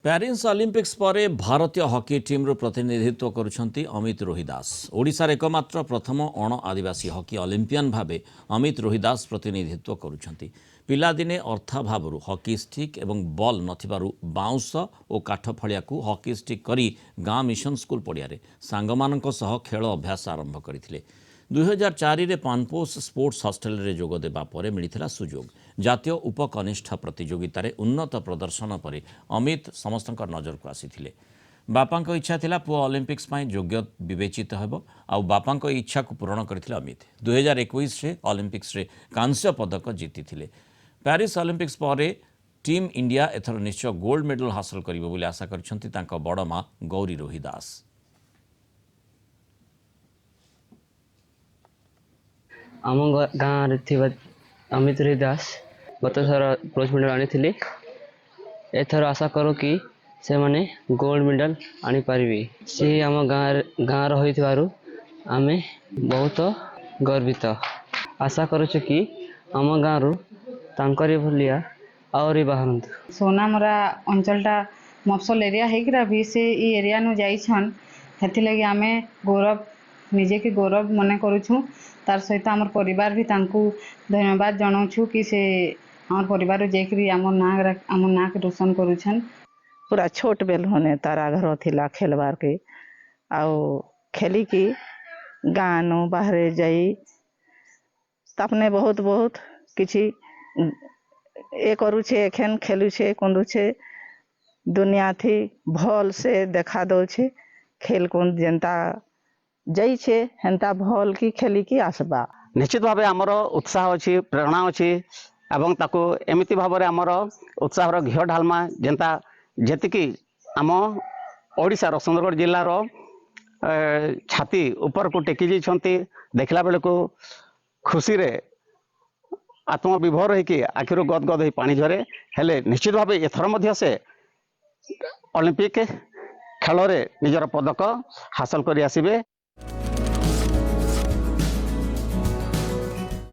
Paris Olympics पर भारतीय hockey team प्रतिनिधित्व करुछंती अमित रोहिदास। ओडिशार एकमात्र प्रथम अण आदिवासी हॉकी ओलंपियन भावे अमित रोहिदास प्रतिनिधित्व करुछंती। पिलादिने अर्थाभावरू हॉकी स्टिक एवं बॉल नथिबारु बाउंस और काठ फलिया को हॉकी स्टिक करी गाँ मिशन स्कूल पड़ियारे सांगमानंक सह खेल अभ्यास आरंभ करथिले। 2004 रे पानपोस स्पोर्ट्स हॉस्टेल रे जोग देबा परे मिलिथिला सुजोग। जातीय उपकनिष्ठ प्रतियोगितार उन्नत प्रदर्शन पर अमित समस्त नजर को आसीथिले। बापा इच्छा थिला पुआ ओलंपिक्स योग्य विवेचित हेब आउ बापा इच्छा को पूरण करथिले अमित। 2021 रे ओलंपिक्स रे कांस्य पदक जीतिथिले। प्यारिस ओलंपिक्स पर टीम इंडिया एथर निश्चय गोल्ड मेडल हासिल करिबो बोली आशा करछंती तांका बड़ मां गौरी रोहिदास। आम गाँव अमित रोहिदास गत थर ब्रोंज मेडल आनी एथर आशा करूँ कि से माने गोल्ड मेडल आनी पारिबे। से आम गाँव रही आमे बहुत गर्वित। आशा करुछु कि आम गाँव तांकरी भलिया और बाहरंतु। सोनामरा अंचलटा मफसल एरिया हेकरा भी से ई एरिया नु जाइछन हेथि लगी आमे गौरव निजे के गौरव मने करूछु। तार सहित आमर परिवार भी तांकू धन्यवाद जनाउछु कि से आमर परिवार जेकरी आमर ना के रोशन करूछन। पूरा छोट बेल होने तारा घर थिला खेलबार के आउ खेली की गानो बाहर जाई तपने बहुत बहुत किछि ए करू छे एखन खेलू छे कुंदू छे दुनिया थी भल से देखा दो छे खेल कुंद जनता जाई छे हेंता भल की खेली की आसबा। निश्चित भाव आमर उत्साह अच्छी प्रेरणा अच्छी एवं ताको एमिति भाव आमर उत्साह घिଅ ढालमा जेंता जेतिकी आम ओडिशा सुंदरगढ़ जिलार छाती ऊपर को टेकी जाइछंती देखला बेले को खुशी रे आत्मविभोर होइकी आखिर गदगद हो पानी झरे हेले निश्चित भाव एथर मध्य से ओलंपिक खेल रे निजर पदक हासिल करि आसिबे।